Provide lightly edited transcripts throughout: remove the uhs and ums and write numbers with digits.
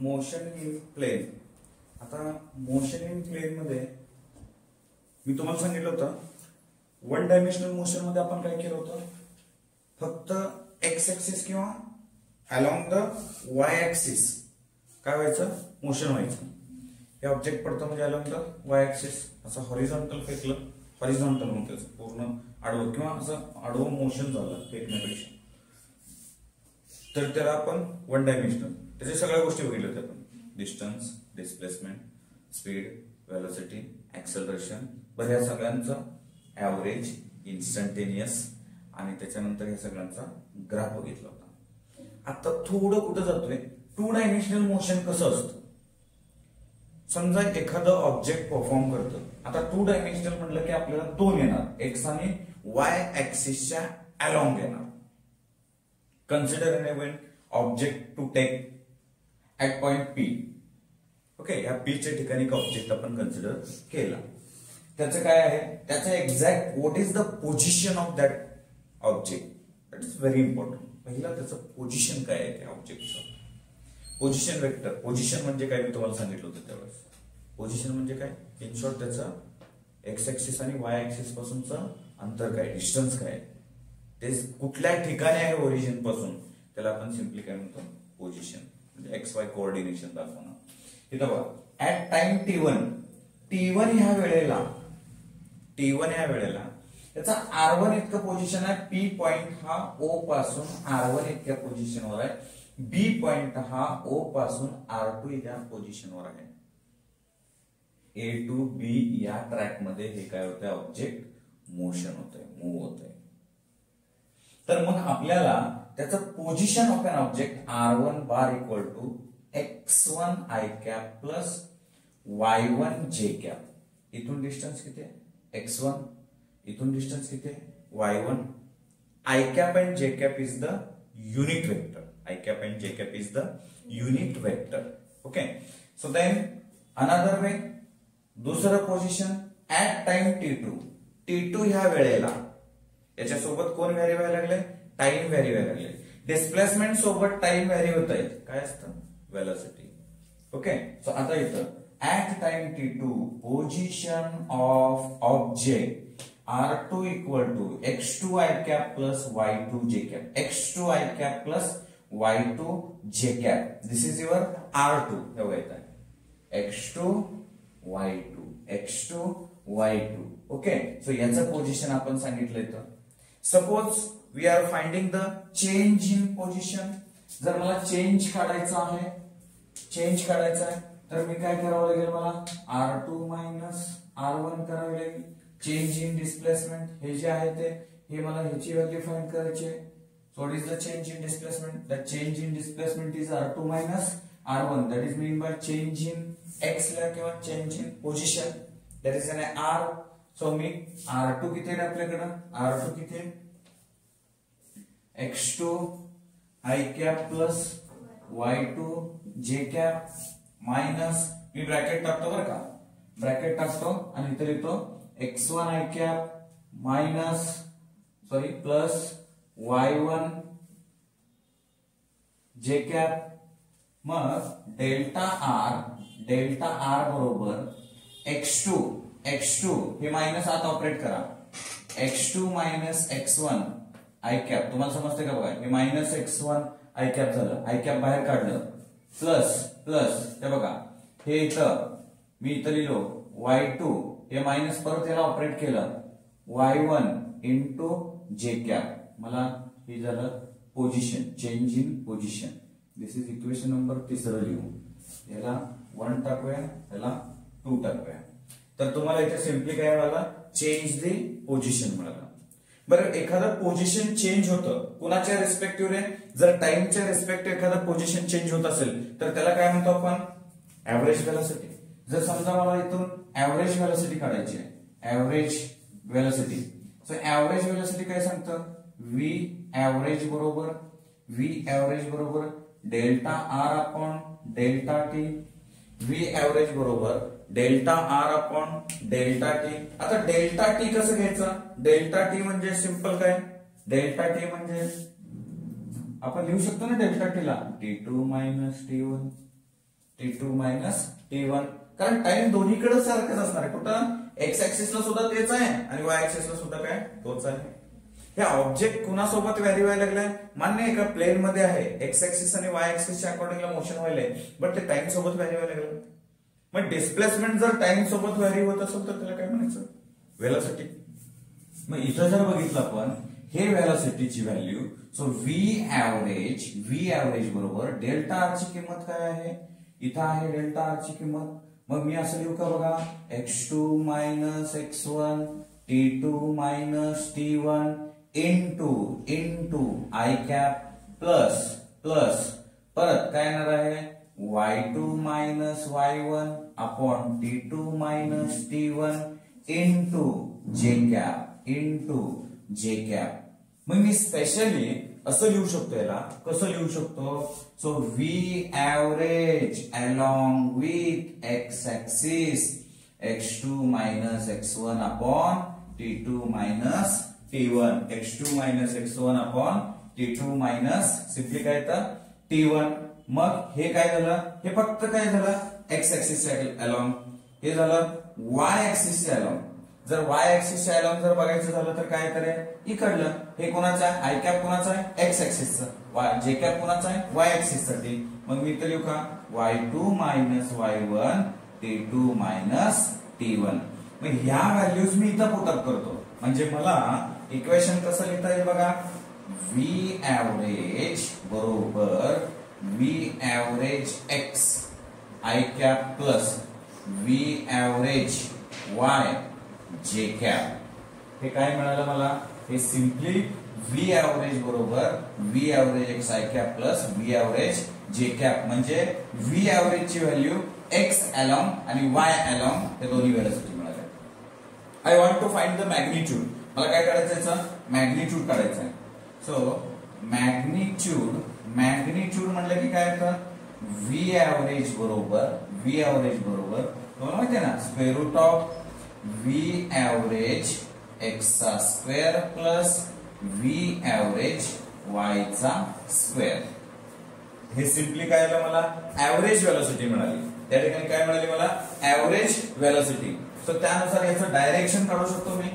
Motion in plane. आता motion in plane मध्ये मी तुम्हाला सांगितलं होतं वन डायमेन्शनल मोशन मध्ये आपण काय केलं होतं, फक्त एक्स ऍक्सिस किंवा अलॉंग द वाय ऍक्सिस काय व्हायचं, मोशन व्हायचं. हे ऑब्जेक्ट पडतं म्हणजे अलॉंग द वाय ऍक्सिस असं हॉरिझॉन्टल फेकलं, हॉरिझॉन्टल म्हणतो पूर्ण आडवं किंवा असं आडवं मोशन झालं फेकण्यापेक्षा, तर त्याला आपण वन डायमेन्शनल. त्याच्या सगळ्या गोष्टी बघितल्या होत्या आपण, distance, displacement, speed, velocity, acceleration. बरं ह्या सगळ्यांचं ऍव्हरेज, इन्स्टंटेनियस आणि त्याच्यानंतर ह्या सगळ्यांचा ग्राफ बघितला होता. आता थोडं कुठं जातोय, टू डायमेन्शनल मोशन कसं असतं. समजा एखादं ऑब्जेक्ट परफॉर्म करतं. आता टू डायमेन्शनल म्हटलं की आपल्याला दोन येणार, एक्स आणि वाय ऍक्सिसच्या अलॉंग येणार. Consider an event object to take at point P. Okay, या पी च्या ठिकाणी एक ऑब्जेक्ट आपण कन्सिडर केला. त्याचं काय आहे, त्याचं exact what is the position of that object, that is very important. पहिला त्याचं पोझिशन काय आहे त्या ऑब्जेक्टचं. पोझिशन वेक्टर, पोझिशन म्हणजे काय मी तुम्हाला सांगितलं होतं त्यावेळेस. पोझिशन म्हणजे काय, इन शॉर्ट त्याचं एक्स ऍक्सिस आणि वाय ऍक्सिस पासूनचं अंतर काय, डिस्टन्स काय, ते कुठल्या ठिकाणी आहे ओरिजिन पासून, त्याला आपण सिम्पली काय म्हणतो, पोझिशन. म्हणजे एक्स वाय कोऑर्डिनेशन दाखवणं. इथं बघा, ऍट टाइम टी1 ह्या वेळेला त्याचा R1 इतकं पोझिशन आहे. पी पॉइंट हा O पासून R1 इतक्या पोझिशनवर आहे. बी पॉइंट हा O पासून R2 या पोझिशनवर आहे. A टू B या ट्रॅक मध्ये हे काय होतंय, ऑब्जेक्ट मोशन होतंय, मूव्ह होतंय. तर मग आपल्याला त्याचं position of an object R1 bar equal to x1 i cap plus y1 j cap. इथून डिस्टन्स किती आहे, x1. इथून डिस्टन्स किती आहे, y1. i cap and j cap is the unit vector. I cap and j cap is the unit vector. Okay. So then another way, दुसरं position at time t2 ह्या वेळेला याच्यासोबत कोण व्हॅरी व्हायला लागले, टाइम व्हॅरी व्हायला लागले. Displacement सोबत टाइम व्हॅरी होत आहे, काय असतं, वेलोसिटी. ओके, सो आता इथं at time t2 position of object R2 equal to x2 i cap plus y2 j cap. x2 i cap plus y2 j cap. This is your R2. हे बघा x2 y2 x2 y2. Okay, so याचं position आपण सांगितलंय. तर suppose we are finding the change in position. जर मला change काढायचा आहे, तर मी काय करावं लागेल, मला R2 मायनस R1 करावे लागेल. चेंज इन डिस्प्लेसमेंट हे जे आहे ते, हे मला ह्याची व्हॅल्यू फाइंड करायची आहे. So what is the change in displacement, the change in displacement is R2 minus R1. That is mean by change in x ला किंवा change in position, that is an R. So me R2 किती आहे आपल्याकडे, R2 किती आहे, x2 i cap plus y2 j cap minus, me bracket टाकतो बरं का, ब्रॅकेट टाकतो आणि इथे लिहितो x1 i cap minus plus y1 j cap. मग डेल्टा R बरोबर x2 हे मायनस आत ऑपरेट करा, x2 minus x1 i cap. तुम्हाला समजते का बघा, हे मायनस x1 i कॅप झालं, i कॅप बाहेर काढलं, प्लस हे बघा, हे इथं मी इथं लिहिलो y2, हे मायनस परत याला ऑपरेट केलं, y1 इंटू j कॅप. मला हे झालं position, change in position. This is equation number 3 लिहू. याला 1 टाकूया, याला 2 टाकूया. तर तुम्हाला इथे सिम्पली काय मिळालं, चेंज द पोझिशन मिळालं. बरं, एखादं पोझिशन चेंज होतं कुणाच्या रिस्पेक्टिव्ह रे, जर टाइमच्या रिस्पेक्टिव्ह एखादं पोझिशन चेंज होत असेल तर त्याला काय म्हणतो आपण, ऍव्हरेज वेलोसिटी. जर समजा मला इथून ऍव्हरेज वेलोसिटी काढायची आहे, average velocity. So average velocity काय सांगतं, v ऍव्हरेज बरोबर delta R upon delta t. v average बरोबर delta R upon delta t. आता डेल्टा t कसं घ्यायचं, डेल्टा t म्हणजे सिंपल काय, डेल्टा t म्हणजे आपण लिहू शकतो ना डेल्टा t ला t2 minus t1. t2 minus t1, कारण टाइम दोन्हीकडे सारखंच असणार आहे. कुठं एक्स ऍक्सिसला सुद्धा तेच आहे आणि वाय ऍक्सिसला सुद्धा काय तोच आहे. हे ऑब्जेक्ट कुणासोबत व्हॅरी व्हायला लागलाय, मान्य आहे का, प्लेन मध्ये आहे, एक्स ऍक्सिस आणि वाय ऍक्सिसच्या अकॉर्डिंगला मोशन व्हायलंय, बट ते टाइम सोबत व्हॅरी व्हायला लागलं. मग डिस्प्लेसमेंट जर टाइम सोबत व्हॅरी होत असेल तर त्याला काय म्हणायचं, व्हेलॉसिटी. मग इथं जर बघितलं आपण हे व्हेलॉसिटीची व्हॅल्यू, सो व्ही ऍव्हरेज बरोबर डेल्टा आर ची किंमत काय आहे, इथं आहे डेल्टा आर ची किंमत. मग मी असं लिहू का बघा, x2 minus x1 t2 minus t1 into I cap plus परत काय येणार आहे y2 minus y1 upon t2 minus t1 into जे कॅप. मग मी स्पेशली असं लिहू शकतो, याला कसं लिहू शकतो, so V average along with x axis x2 minus x1 upon t2 minus t1, x2 minus x1 upon t2 minus simply काय येतं t1. मग हे काय झालं, हे फक्त काय झालं एक्स ऍक्सिस अलॉंग, हे झालं वाय ऍक्सिस अलॉंग. जर वाय ऍक्सिस अलॉंग जर बघायचं झालं तर काय करेल, इकडलं हे कोणाचं आहे, आय कॅप कोणाचं आहे, एक्स ऍक्सिसचं, जे कॅप कोणाचं आहे, वाय ऍक्सिस साठी. मग मी तर लिहू का y2 minus y1 t2 minus t1. मग ह्या व्हॅल्यूज मी इथं पुट अप करतो, म्हणजे मला इक्वेशन कसं लिहिता येईल बघा, व्ही ऍव्हरेज बरोबर V average X I cap plus V average Y J cap. हे काय मिळालं मला, हे सिम्पली व्ही ऍव्हरेज बरोबर V average X I cap plus V average J cap, म्हणजे व्ही ऍव्हरेज ची व्हॅल्यू एक्स अलॉंग आणि वाय अलॉंग हे दोन्ही व्हेलॉसिटी मिळाले. I want to find the magnitude. मला काय काढायचं याचं, मॅग्निट्यूड काढायचं आहे. सो मॅग्निट्यूड म्हणलं की काय येतं, व्ही ऍव्हरेज बरोबर तुम्हाला माहिती आहे ना, square root of V average X चा square plus V average Y चा स्क्वेअर. हे सिम्पली काय आलं, मला ऍव्हरेज व्हेलॉसिटी मिळाली. त्या ठिकाणी काय मिळाली मला, ऍव्हरेज व्हेलॉसिटी. सो त्यानुसार याचं डायरेक्शन काढू शकतो मी,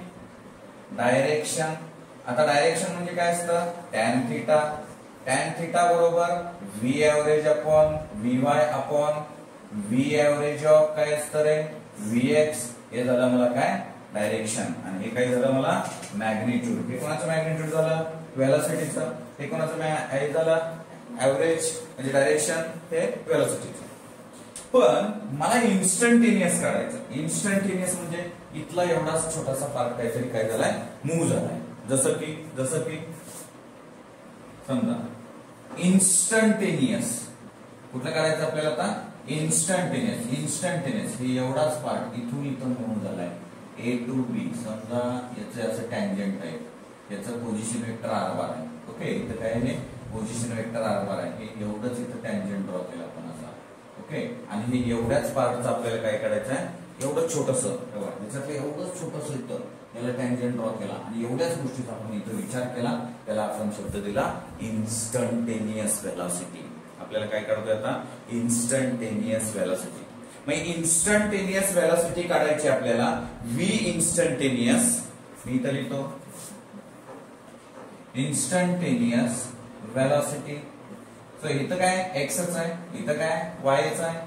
डायरेक्शन. आता डायरेक्शन म्हणजे काय असतं, टॅन थिटा बरोबर V average upon V y upon V average of काय असतं रे, व्ही एक्स. हे झालं मला काय डायरेक्शन, आणि हे काय झालं मला मॅग्निट्यूड. हे कोणाचं मॅग्निट्यूड झालं, व्हेलॉसिटीचं. हे कोणाचं हे झालं ऍव्हरेज म्हणजे डायरेक्शन, हे व्हेलॉसिटीचं. पण मला इन्स्टंटेनियस काढायचं. इन्स्टंटेनियस म्हणजे इथला एवढाच छोटासा पार्ट काहीतरी काय झालाय, मूव्ह झालाय. जसं की समजा इन्स्टंटेनियस कुठलं काढायचं आपल्याला आता, इन्स्टंटेनियस हे एवढाच पार्ट इथून मूव्ह झालाय ए टू बी. समजा याचं असं टँजंट आहे, याचं पोझिशन वेक्टर आर बार आहे. ओके, इथं काय आहे, पोझिशन वेक्टर आर बार आहे. हे एवढंच इथं टँजंट ड्रॉ केलं आपण असा. ओके, आणि हे एवढ्याच पार्टचं आपल्याला काय करायचं आहे, एवढं छोटंसं याच्यातलं एवढंच छोटंसं इथं याला टँजंट ड्रॉ केला, आणि एवढ्याच गोष्टीचा आपण इथं विचार केला, त्याला आपण शब्द दिला इन्स्टंटेनियस व्हेलॉसिटी. आपल्याला काय काढतोय आता, इन्स्टंटेनियस व्हेलॉसिटी. मग इन्स्टंटेनियस व्हेलॉसिटी काढायची आपल्याला, व्ही इन्स्टंटेनियस मी इथं लिहितो इन्स्टंटेनियस व्हेलॉसिटी. सो इथं काय एक्सच आहे, इथं काय वायच आहे,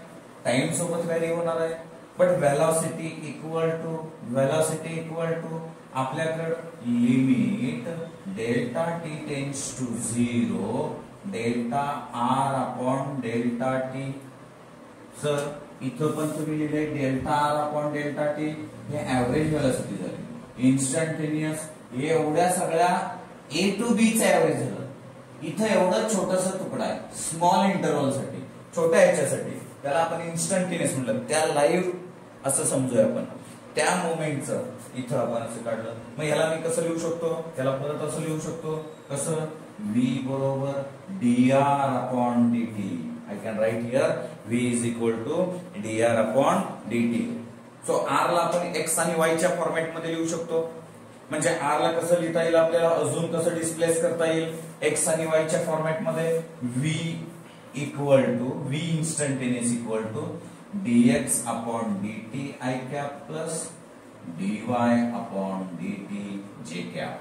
टाइम सोबत व्हॅरी होणार आहे. बट व्हेलॉसिटी इक्वल टू आपल्याकडे limit delta T tends to 0 delta R upon delta T. Sir इथं पण तुम्ही लिहिले delta R upon delta T, हे ऍव्हरेज व्हेलॉसिटी झाली. इन्स्टंटेनियस हे एवढ्या सगळ्या ए टू बी चं ऍव्हरेज झालं. इथं एवढं छोटस तुकडा आहे स्मॉल इंटरव्हल साठी, छोट्या ह्याच्यासाठी, त्याला आपण इन्स्टंटेनियस म्हटलं, त्या लाईव्ह असं समजूया आपण. त्या मोमेंटचं इथं आपण असं काढलं. मग याला मी कसं लिहू शकतो, त्याला परत असं लिहू शकतो, कसं, v बरोबर dr upon dt. I can write here v is equal to dr upon dt. So r ला आपण x आणि y च्या फॉर्मॅट मध्ये लिहू शकतो. म्हणजे r ला कसं लिहिता येईल आपल्याला, अजून कसं डिस्प्लेस करता येईल, x आणि y च्या फॉर्मॅट मध्ये v equal to v instantaneous equal to dx upon dt I cap plus dy upon dt j cap.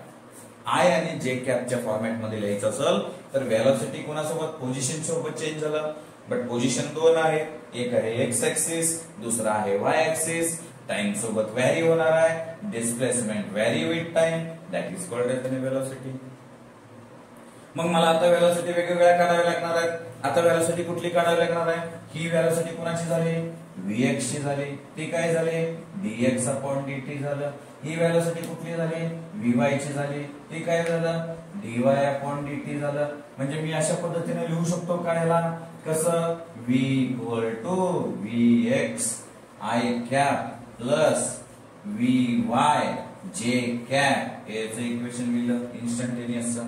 I आणि j कॅपच्या फॉर्मॅट मध्ये लिहायचं असेल तर वेलोसिटी कोणासोबत पोझिशन सोबत चेंज झालं, बट पोझिशन दोन आहे, एक आहे एक्स ऍक्सिस, दुसरा आहे वाय ऍक्सिस. टाइम सोबत व्हॅरी होणार आहे, displacement vary with time, that is called as velocity. मग मला आता वेलोसिटी वेगवेगळ्या काढाव्या लागणार आहेत. आता वेलोसिटी कुठली काढावी लागणार आहे? ही वेलोसिटी कोणाची झाली? vx ची झाली. ती काय झाली? dx अपॉन dt झालं. ही वेलोसिटी कुठली झाली? vy ची झाली. ती काय झालं? dy अपॉन dt झालं. म्हणजे मी अशा पद्धतीने लिहू शकतो का याला? कसं? v equal to vx I cap plus vy j cap याचं इक्वेशन लिहिलं इन्स्टंटेनियसचं.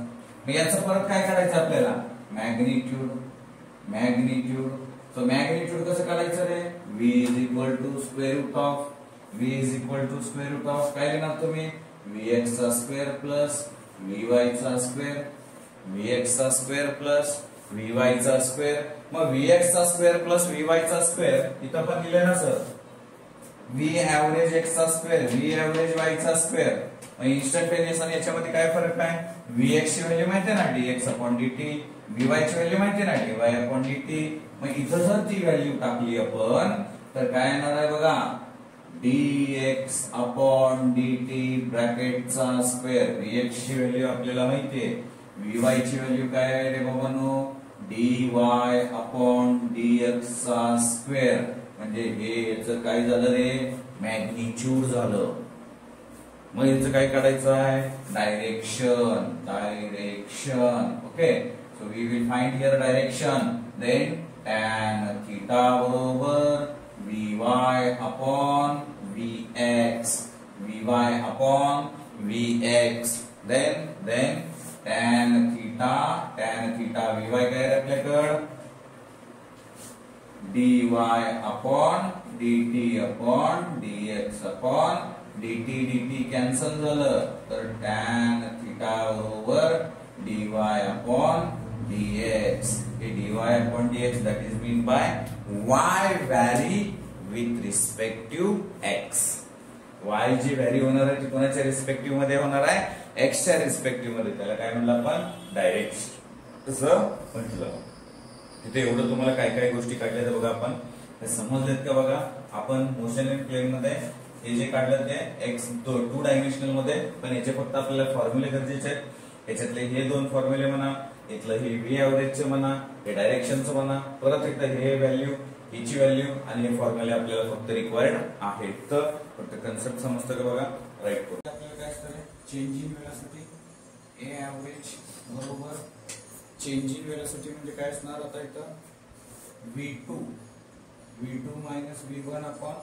मग याचं परत काय काढायचं आपल्याला? मॅग्निट्यूड. सो मॅग्निट्यूड कसं काढायचं रे? v is equal to square root of काय लिहिणार तुम्ही? vx चा स्क्वेअर प्लस vy चा स्क्वेअर, vx चा स्क्वेअर प्लस vy चा स्क्वेअर. मग vx चा स्क्वेअर प्लस vy चा स्क्वेअर इथं पण लिहिलं ना सर? v एव्हरेज x चा स्क्वेअर, v एव्हरेज y चा स्क्वेअर. मग इन्स्टंटेनियस आणि याच्यामध्ये काय फरक आहे? vx ची व्हॅल्यू माहिती आहे ना, dx अपॉन dt. vy ची व्हॅल्यू माहिती आहे ना, dy अपॉन dt. मग इथं जर ती व्हॅल्यू टाकली आपण तर काय येणार आहे बघा? dx अपॉन dt ब्रॅकेटचा स्क्वेअर. vx ची व्हॅल्यू आपल्याला माहिती आहे, vy ची व्हॅल्यू काय आहे रे बाबांनो? dy अपॉन dx चा स्क्वेअर. म्हणजे हे याचं काय झालं रे? मॅग्निट्यूड झालं. मग याचं काय काढायचं आहे? Direction. Okay, so we will find here direction. Then tan theta बरोबर vy upon vx, then tan theta vy काय आहे आपल्याकडे? dy upon dt upon dx upon dt cancel झालं तर tan थीटा बरोबर dy अपॉन dx. हे dy upon dx that is mean by y vary with respect to x. y जी vary होणार आहे ती कोणाच्या रिस्पेक्टिव्ह मध्ये होणार आहे? x च्या रिस्पेक्टिव्ह मध्ये. त्याला काय म्हणलं आपण? डायरेक्शन. तसं म्हटलं. तिथे एवढं तुम्हाला काय काय गोष्टी काढल्या तर बघा आपण हे समजलेत का? बघा आपण मोशन इन प्लेन मध्ये हे जे काढलं ते एक्स 2 डायमेन्शनल मध्ये, पण याचे फक्त आपल्याला फॉर्म्युले गरजेचे आहेत. याच्यातले हे दोन फॉर्म्युले म्हणा, इथलं हे v एव्हरेजचं म्हणा, हे डायरेक्शनचं म्हणा, परत एकदा हे व्हॅल्यू, हिची व्हॅल्यू आणि हे फॉर्म्युले आपल्याला फक्त रिक्वायर्ड आहेत. तर फक्त कन्सेप्ट समजतं का बघा? राईट करू. आपल्याला काय असतं? Change in velocity a average बरोबर चेंज इन वेलोसिटी म्हणजे काय असणार? आता इथं v2 minus v1 upon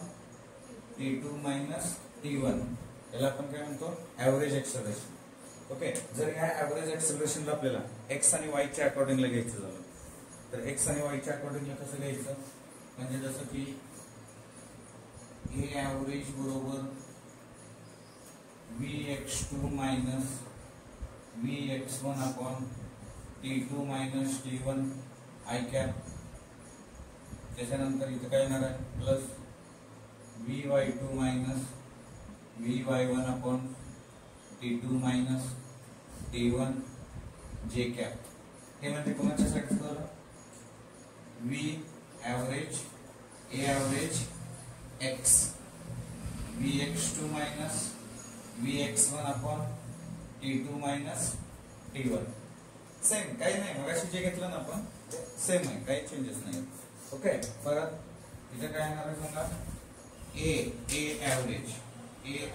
t2 minus t1. याला आपण काय म्हणतो? Average acceleration. ओके, जर या एव्हरेज एक्सेलरेशनला आपल्याला x आणि y च्या अकॉर्डिंगला घ्यायचं झालं तर x आणि y च्या अकॉर्डिंगला कसं घ्यायचं? म्हणजे जसं की a एव्हरेज बरोबर vx2 minus vx1 upon t2 minus t1 I cap. त्याच्यानंतर इथं काय येणार आहे? Plus vy2 minus vy1 upon t2 minus t1 j cap. हे म्हणजे कोणाच्यासाठी झालं? v average a average x vx2 minus vx1 upon t2 minus t1. Same काही नाही, मगाशी जे घेतलं ना आपण सेम आहे, काही चेंजेस नाही. ओके, परत इथे काय येणार आहे सांगा? a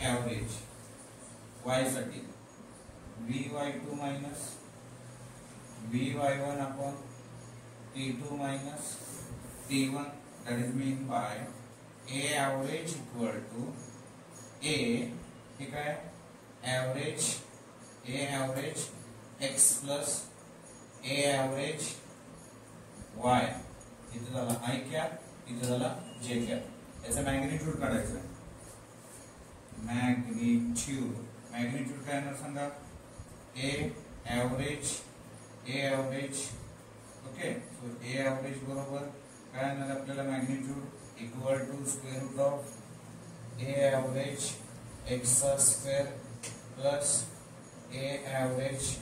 एव्हरेज y साठी vy2 minus vy1 upon t2 minus t1. that is mean by a average equal to a हे काय? Average x plus a average y. इथे झाला I कॅप, इथे झाला j कॅप. याचा मॅग्निट्यूड काढायचं. मॅग्निट्यूड काय येणार सांगा? a average okay, so A average बरोबर काय येणार आपल्याला magnitude equal to square root of A average एक्सचा स्क्वेअर प्लस ए ॲव्हरेज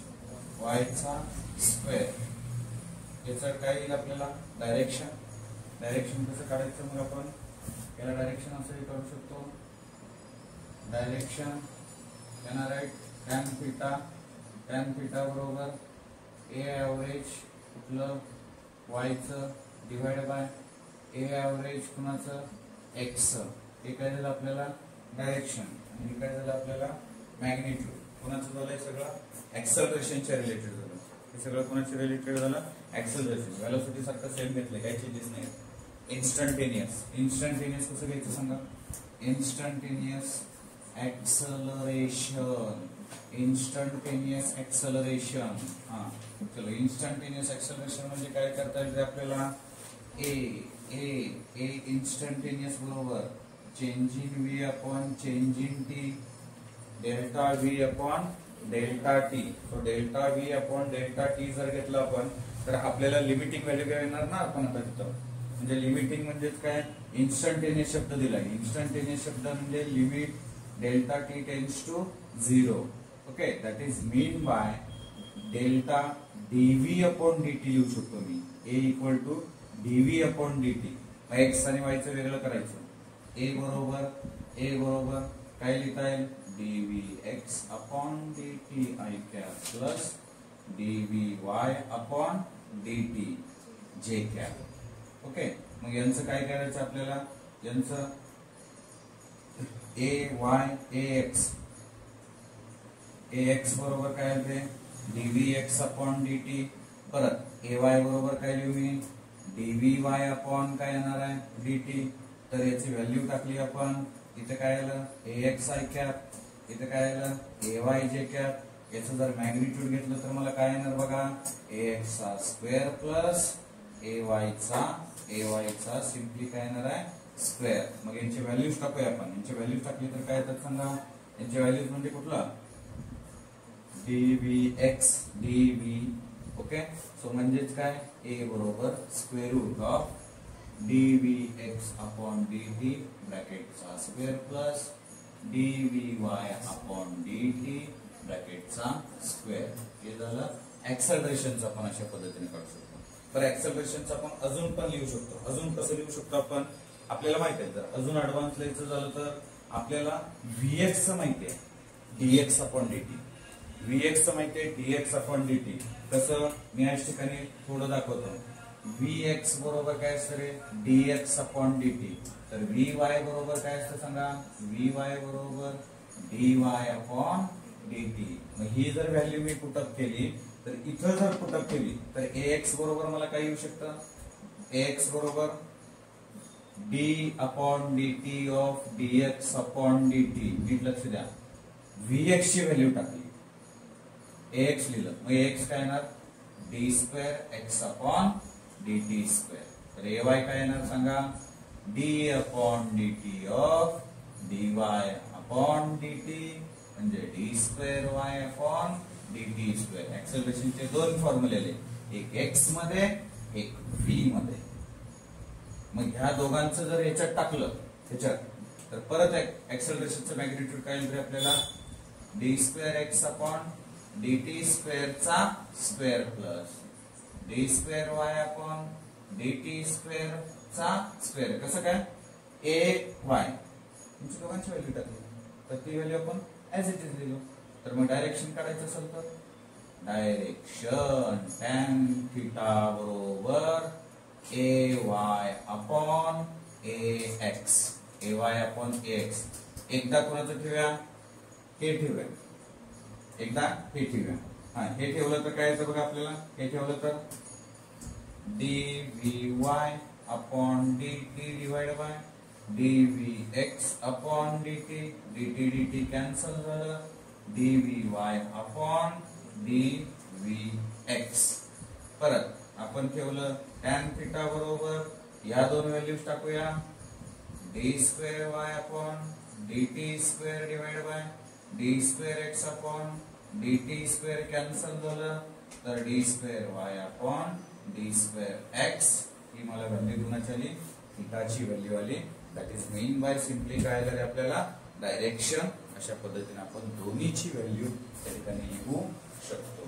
वायचा स्क्वेअर. याचं काय येईल आपल्याला डायरेक्शन. डायरेक्शन कसं काढायचं मग आपण याला डायरेक्शन असंही काढू शकतो. डायरेक्शन येणार आहे टॅन थिटा बरोबर ए ॲव्हरेज कुठलं वायचं डिवाइड बाय ए ॲव्हरेज कुणाचं एक्सचं. हे काय झालं आपल्याला डायरेक्शन आणि काय झालं आपल्याला मॅग्निट्यूड. कोणाचं झालंय सगळं ऍक्सलरेशनच्या रिलेटेड झालं. हे सगळं कोणाच्या रिलेटेड झालं ऍक्सलरेशन. व्हेलॉसिटी सारखं सेम घेतलं काही चेंजेस नाही. इन्स्टंटेनियस कसं घ्यायचं सांगा. Instantaneous acceleration. Instantaneous acceleration. हा चलो इन्स्टंटेनियस ऍक्सलरेशन म्हणजे काय करता येईल आपल्याला ए इन्स्टंटेनियस बरोबर change in V upon change in T delta V upon delta T. So delta V upon delta T जर घेतलं आपण तर आपल्याला लिमिटिंग व्हॅल्यू काय येणार ना आपण आता तिथं. म्हणजे लिमिटिंग म्हणजेच काय इन्स्टंटेनियस शब्द दिलाय. इन्स्टंटेनियस शब्द म्हणजे limit delta T tends to 0. Okay, that is mean by delta D V upon D T लिहू शकतो मी. A equal to D V upon D T. X आणि वायचं वेगळं करायचं. ए बरोबर काय लिहिता येईल D V X upon D T I cap plus D V Y upon D T J cap. Okay, मग यांचं काय करायचं आपल्याला. यांचं ए एक्स बरोबर काय येते डीव्ही एक्स अपॉन डीटी. परत ए वाय बरोबर काय लिहू मी डीव्ही वाय अपॉन काय येणार आहे डीटी. तर याची व्हॅल्यू टाकली आपण. इथे काय आलं ए एक्स आय कॅप. इथे काय आलं ए वाय जे कॅप. याचं जर मॅग्निट्यूड घेतलं तर मला काय येणार बघा ए एक्स चा स्क्वेअर प्लस ए वायचा सिम्पली काय येणार आहे स्क्वेअर. मग यांची व्हॅल्यूज टाकूया आपण. यांची व्हॅल्यूज टाकली तर काय येतात सांगा. यांची व्हॅल्यूज म्हणजे कुठला D V X D V. Okay, so म्हणजेच काय ए बरोबर square root of D V X upon D T ब्रॅकेटचा square plus D V Y upon D T ब्रॅकेटचा स्क्वेअर. हे झालं ऍक्सलरेशनचं आपण अशा पद्धतीने काढू शकतो. बरं, ऍक्सलरेशनचं आपण अजून पण लिहू शकतो. अजून कसं लिहू शकतो आपण आपल्याला माहिती आहे. जर अजून ऍडव्हान्स लिहायचं झालं तर आपल्याला व्हीएक्स माहिती आहे डीएक्स अपॉन डीटी. व्हीएक्स माहिती आहे डीएक्स अपॉन डीटी. कसं मी या ठिकाणी थोडं दाखवतो. व्हीएक्स बरोबर काय असतं रे डीएक्स अपॉन डीटी. तर व्ही वाय बरोबर काय असतं सांगा व्ही वाय बरोबर डी वाय अपॉन डीटी. मग ही जर व्हॅल्यू मी पुटअप केली तर इथं जर पुटअप केली तर ए एक्स बरोबर मला काय येऊ शकतं ए एक्स बरोबर D upon DT of D X upon D T. नीट लक्ष द्या. व्हीएक्स ची व्हॅल्यू टाकली ए एक्स लिहिलं मग ए एक्स काय येणार d square x upon dt square. तर ए वाय काय येणार सांगा d upon DT of d y upon dt म्हणजे d square y upon dt square. ऍक्सेलरेशनचे दोन फॉर्म्युले आले, एक एक्स मध्ये एक व्ही मध्ये. मग ह्या दोघांचं जर याच्यात टाकलं त्याच्यात तर परत ऍक्सेलरेशनचं मॅग्निट्यूड काय येईल आपल्याला d square x upon dt स्क्वेअरचा square plus d square y upon dt square चा स्क्वेअर. कसं काय ए वाय तुमची दोघांची व्हॅल्यू टाकली तर ती व्हॅल्यू आपण ऍज इट इज लिहिलो. तर मग डायरेक्शन काढायचं असेल तर डायरेक्शन टॅन थिटा बरोबर ए वाय अपॉन ए एक्स. ए वाय अपॉन ए एक्स. एकदा कोणाचं ठेवूया हे ठेवूया एकदा हे ठेवूया. हा हे ठेवलं तर काय येतं बघा आपल्याला. हे ठेवलं तर d v y upon d t divide by d v x upon d t. D t d t cancel झालं. D v y upon d v x. परत आपण ठेवलं टॅन थिटा बरोबर या दोन व्हॅल्यूज टाकूया d square y upon d t square divide by d square x upon d t square cancel झालं तर d square y upon d square x ही मला व्हॅल्यू कोणाची आली थिटाची व्हॅल्यू आली. That is mean by simply काय झाले आपल्याला डायरेक्शन. अशा पद्धतीने आपण दोन्हीची व्हॅल्यू त्या ठिकाणी लिहू शकतो.